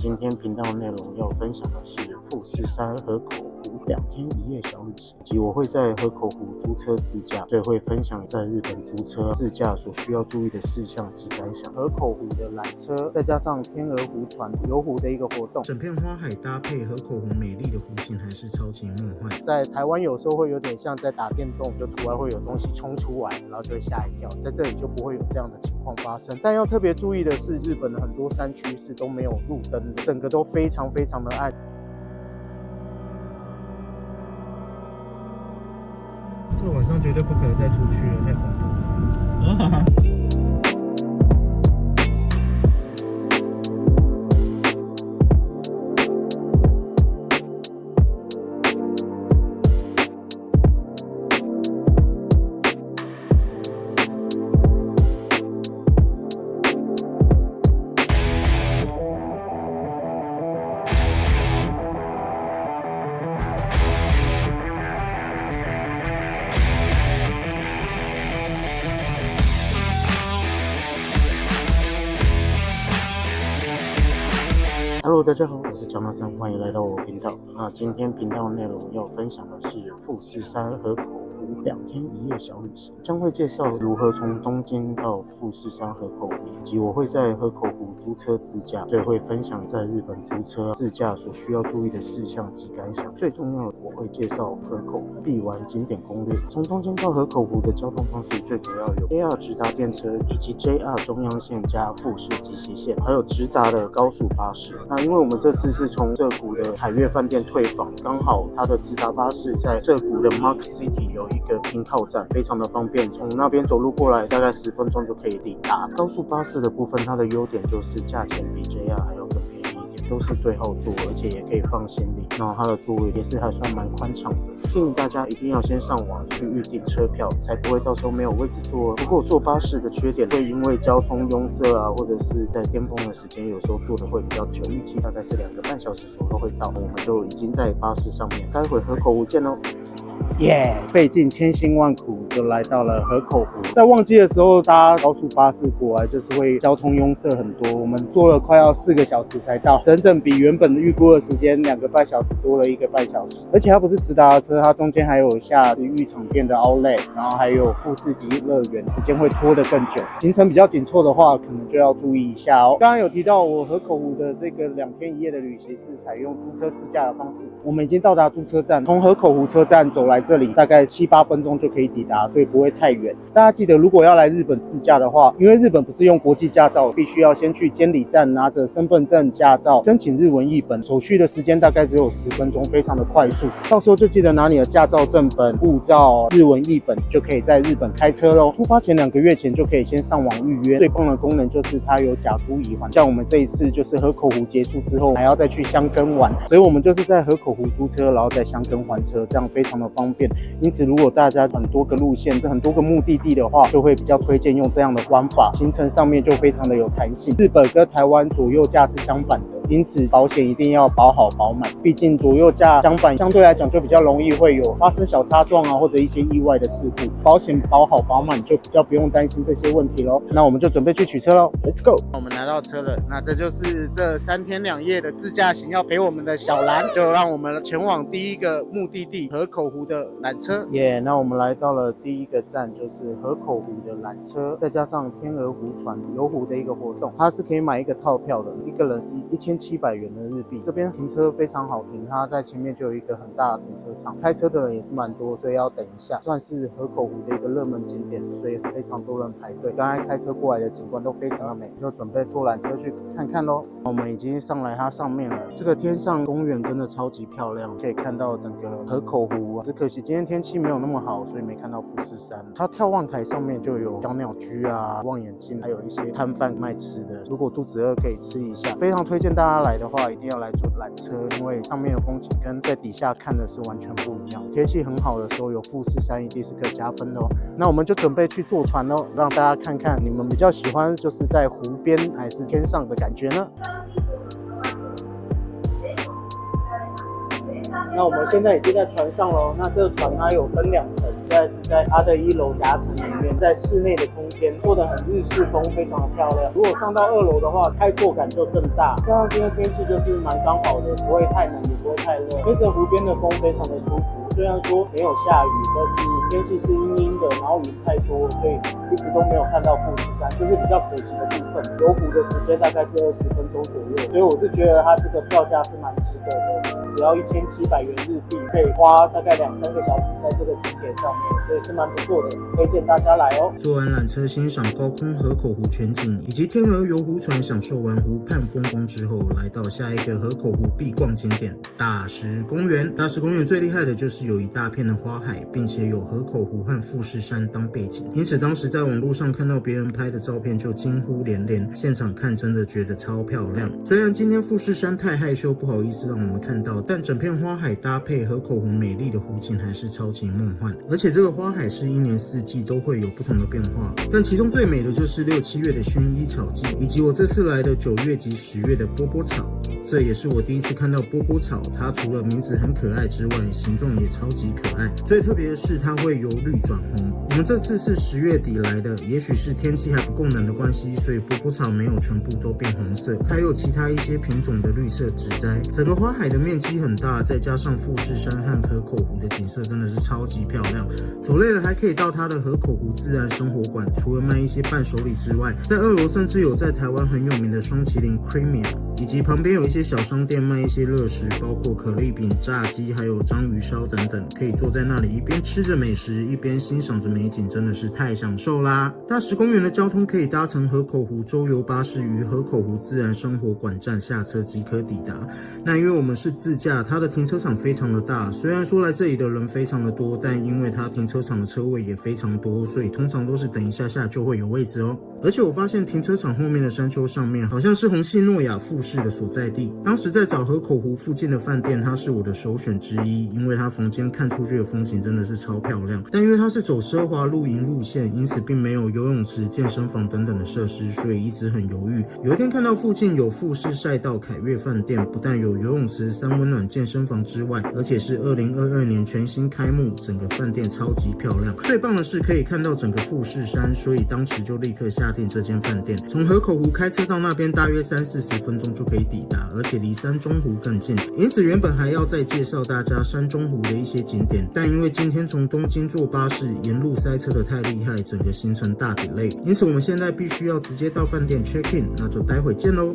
今天频道内容要分享的是富士山河口湖2天1夜小旅行，以及我会在河口湖租车自驾，所以会分享在日本租车自驾所需要注意的事项及感想。河口湖的缆车，再加上天鹅湖船游湖的一个活动，整片花海搭配河口湖美丽的湖景，还是超级梦幻。在台湾有时候会有点像在打电动，就突然会有东西冲出来，然后就会吓一跳，在这里就不会有这样的情况发生。但要特别注意的是，日本的很多山区是都没有路灯的，整个都非常的暗。这个晚上绝对不可能再出去了，太恐怖了。Hello， 大家好，我是江大山，欢迎来到我频道。今天频道内容要分享的是富士山河口湖2天1夜小旅行，将会介绍如何从东京到富士山河口湖，以及我会在河口湖租车自驾，所以会分享在日本租车自驾所需要注意的事项及感想。最重要的，我会介绍河口湖必玩景点攻略。从东京到河口湖的交通方式最主要有 JR 直达电车，以及 JR 中央线加富士急行线，还有直达的高速巴士。因为我们这次是从涩谷的海悦饭店退房，刚好它的直达巴士在涩谷的 Mark City 有一个停靠站，非常的方便，从那边走路过来大概10分钟就可以抵达。高速巴士的部分，它的优点就是价钱比 JR 还要更便宜一点，都是对号座，而且也可以放行李，然后它的座位也是还算蛮宽敞的。建议大家一定要先上网去预订车票，才不会到时候没有位置坐。不过坐巴士的缺点会因为交通拥塞或者是在巅峰的时间，有时候坐的会比较久，预期大概是2个半小时左右会到。我们就已经在巴士上面，待会河口湖见喽。费尽千辛万苦就来到了河口湖。在旺季的时候搭高速巴士过来，就是会交通拥塞很多，我们坐了快要4个小时才到，整整比原本的预估的时间2个半小时多了1个半小时。而且它不是直达的车，它中间还有下浴场店的 Outlet， 然后还有富士急乐园，时间会拖得更久。行程比较紧凑的话，可能就要注意一下哦。刚刚有提到我河口湖的这个2天1夜的旅行是采用租车自驾的方式，我们已经到达租车站，从河口湖车站走来这里大概7、8分钟就可以抵达，所以不会太远。大家记得，如果要来日本自驾的话，因为日本不是用国际驾照，必须要先去监理站拿着身份证、驾照申请日文译本，手续的时间大概只有10分钟，非常的快速。到时候就记得拿你的驾照正本、护照、日文译本，就可以在日本开车咯。出发前2个月前就可以先上网预约。最棒的功能就是它有甲租乙还，像我们这一次就是河口湖结束之后还要再去箱根玩，所以我们就是在河口湖租车，然后在箱根还车，这样非常的方便。因此如果大家很多个路线、很多个目的地的话，就会比较推荐用这样的玩法，行程上面就非常的有弹性。日本跟台湾左右架是相反的，因此保险一定要保好保满，毕竟左右架相反，相对来讲就比较容易会有发生小擦撞或者一些意外的事故。保险保好保满就比较不用担心这些问题咯。那我们就准备去取车咯 ，Let's go！ 我们拿到车了，那这就是这3天2夜的自驾行要陪我们的小蓝，就让我们前往第一个目的地河口湖的缆车。那我们来到了第一个站，就是河口湖的缆车，再加上天鹅湖船游湖的一个活动，它是可以买一个套票的，一个人是1700元的日币。这边停车非常好停，它在前面就有一个很大的停车场，开车的人也是蛮多，所以要等一下。算是河口湖的一个热门景点，所以非常多人排队。刚才开车过来的景观都非常的美，就准备坐缆车去看看咯。我们已经上来它上面了，这个天上公园真的超级漂亮，可以看到整个河口湖。只可惜今天天气没有那么好，所以没看到富士山。它眺望台上面就有小鸟居望远镜，还有一些摊贩卖吃的，如果肚子饿可以吃一下。非常推荐大家来的话，一定要来坐缆车，因为上面的风景跟在底下看的是完全不一样。天气很好的时候有富士山，一定是个加分的哦。那我们就准备去坐船咯，让大家看看你们比较喜欢就是在湖边还是天上的感觉呢？那我们现在已经在船上了，那这个船它有分2层，现在是在它的1楼夹层里面，在室内的空间做得很日式风，非常的漂亮。如果上到2楼的话，开阔感就更大。加上今天天气就是蛮刚好的，不会太冷也不会太热，吹着湖边的风非常的舒服。虽然说没有下雨，但是天气是阴阴的，然后云太多，所以一直都没有看到富士山，这是比较可惜的部分。游湖的时间大概是20分钟左右，所以我是觉得它这个票价是蛮值得的，只要1700元日币，可以花大概2-3个小时在这个景点上面，所以是蛮不错的，推荐大家来哦。坐完缆车欣赏高空河口湖全景，以及天鹅游湖船享受完湖畔风光之后，来到下一个河口湖必逛景点大石公园。大石公园最厉害的就是有一大片的花海，并且有河口湖和富士山当背景，因此当时在网络上看到别人拍的照片就惊呼连连，现场看真的觉得超漂亮。虽然今天富士山太害羞不好意思让我们看到，但整片花海搭配河口湖美丽的湖景还是超级梦幻。而且这个花海是1年4季都会有不同的变化，但其中最美的就是6、7月的薰衣草季，以及我这次来的9月及10月的波波草。这也是我第一次看到波波草，它除了名字很可爱之外，形状也超级可爱。最特别的是它会由绿转红。我们这次是10月底来的，也许是天气还不够冷的关系，所以波波草没有全部都变红色，还有其他一些品种的绿色植栽。整个花海的面积很大，再加上富士山和河口湖的景色真的是超级漂亮。走累了还可以到它的河口湖自然生活馆，除了卖一些伴手礼之外，在2楼甚至有在台湾很有名的双麒麟 Creamier， 以及旁边有一些小商店卖一些热食，包括可丽饼、炸鸡还有章鱼烧等等，可以坐在那里一边吃着美食一边欣赏着美景，真的是太享受啦。大石公园的交通可以搭乘河口湖周游巴士，于河口湖自然生活馆站下车即可抵达。那因为我们是自驾，它的停车场非常的大，虽然说来这里的人非常的多，但因为它停车场的车位也非常多，所以通常都是等一下下就会有位置哦。而且我发现停车场后面的山丘上面好像是虹夕诺雅富士的所在地。当时在找河口湖附近的饭店，它是我的首选之一，因为它房间看出去的风景真的是超漂亮。但因为它是走奢华露营路线，因此并没有游泳池、健身房等等的设施，所以一直很犹豫。有一天看到附近有富士赛道凯悦饭店，不但有游泳池、3温暖健身房之外，而且是2022年全新开幕，整个饭店超级漂亮。最棒的是可以看到整个富士山，所以当时就立刻下定这间饭店。从河口湖开车到那边大约30-40分钟就可以抵达，而且离山中湖更近，因此原本还要再介绍大家山中湖的一些景点，但因为今天从东京坐巴士，沿路塞车的太厉害，整个行程大delay，因此我们现在必须要直接到饭店 check in， 那就待会见咯。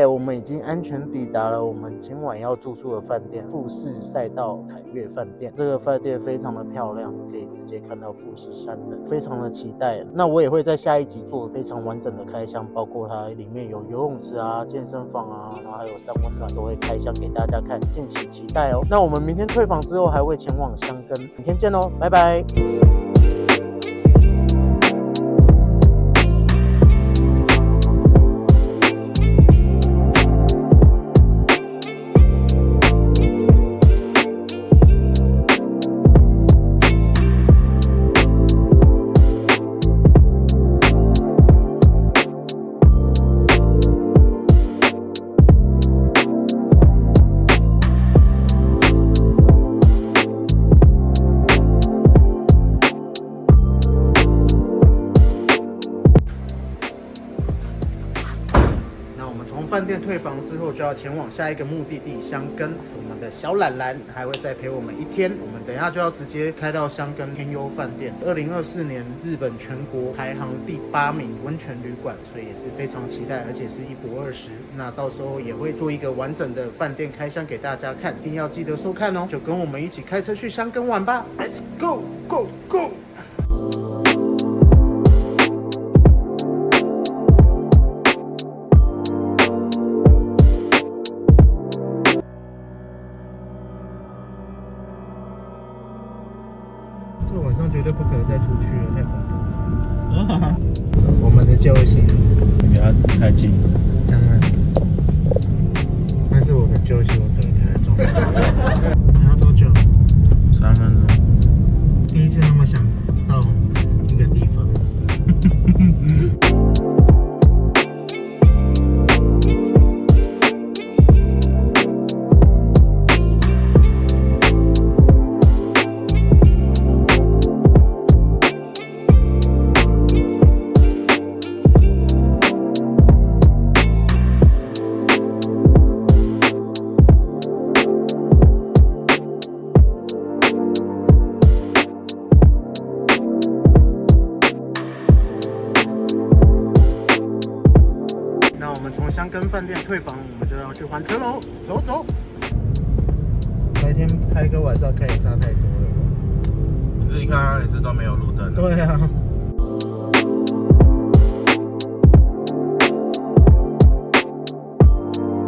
我们已经安全抵达了我们今晚要住宿的饭店富士赛道凯悦饭店。这个饭店非常的漂亮，可以直接看到富士山的，非常的期待。那我也会在下一集做非常完整的开箱，包括它里面有游泳池啊、健身房啊，然后还有3温暖，都会开箱给大家看，敬请期待哦。那我们明天退房之后还会前往箱根，明天见哦，拜拜。退房之后，就要前往下一个目的地箱根。我们的小懒懒还会再陪我们1天，我们等一下就要直接开到箱根天优饭店，2024年日本全国排行第8名温泉旅馆，所以也是非常期待，而且是1博20。那到时候也会做一个完整的饭店开箱给大家看，一定要记得收看哦！就跟我们一起开车去箱根玩吧 ，Let's go go go！这个晚上绝对不可能再出去了，太恐怖了。我们的救星，你给他太近。当然，那是我的救星，我只能开在中间。还要多久3分钟。第一次那么想到一个地方。我们从箱根饭店退房，我们就要去还车喽，走走。白天开个晚上开也差太多了吧？你自己看，也是都没有路灯。对啊。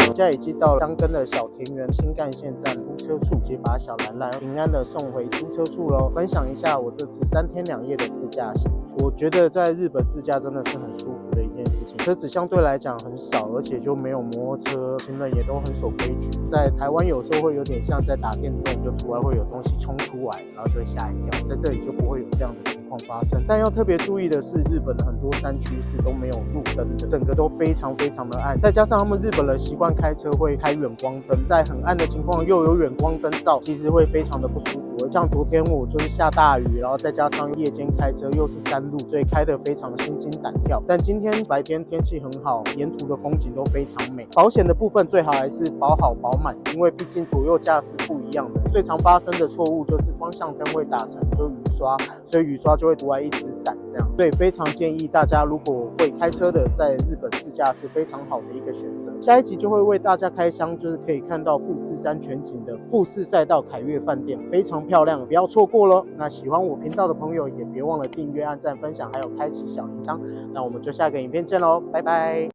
现在已经到了箱根的小田园新干线站租车处，直接把小蓝蓝平安的送回租车处喽。分享一下我这次3天2夜的自驾行，我觉得在日本自驾真的是很舒服的一件事情，车子相对来讲很少，而且就没有摩托车，行人也都很守规矩。在台湾有时候会有点像在打电动，就突然会有东西冲出来，然后就会吓一跳，在这里就不会有这样的情况发生。但要特别注意的是，日本的很多山区是都没有路灯的，整个都非常的暗，再加上他们日本人习惯开车会开远光灯，在很暗的情况又有远光灯照，其实会非常的不舒服。像昨天我就是下大雨，然后再加上夜间开车又是山路，所以开得非常心惊胆跳。但今天白天天气很好，沿途的风景都非常美。保险的部分最好还是保好保满，因为毕竟左右驾驶不一样的。最常发生的错误就是方向灯会打成就雨刷，所以雨刷就会突然一直闪这样。所以非常建议大家，如果会开车的，在日本自驾是非常好的一个选择。下一集就会为大家开箱，就是可以看到富士山全景的富士赛道凯悦饭店，非常漂亮，不要错过咯。那喜欢我频道的朋友也别忘了订阅、按赞、分享，还有开启小铃铛。那我们就下个影片见咯，拜拜。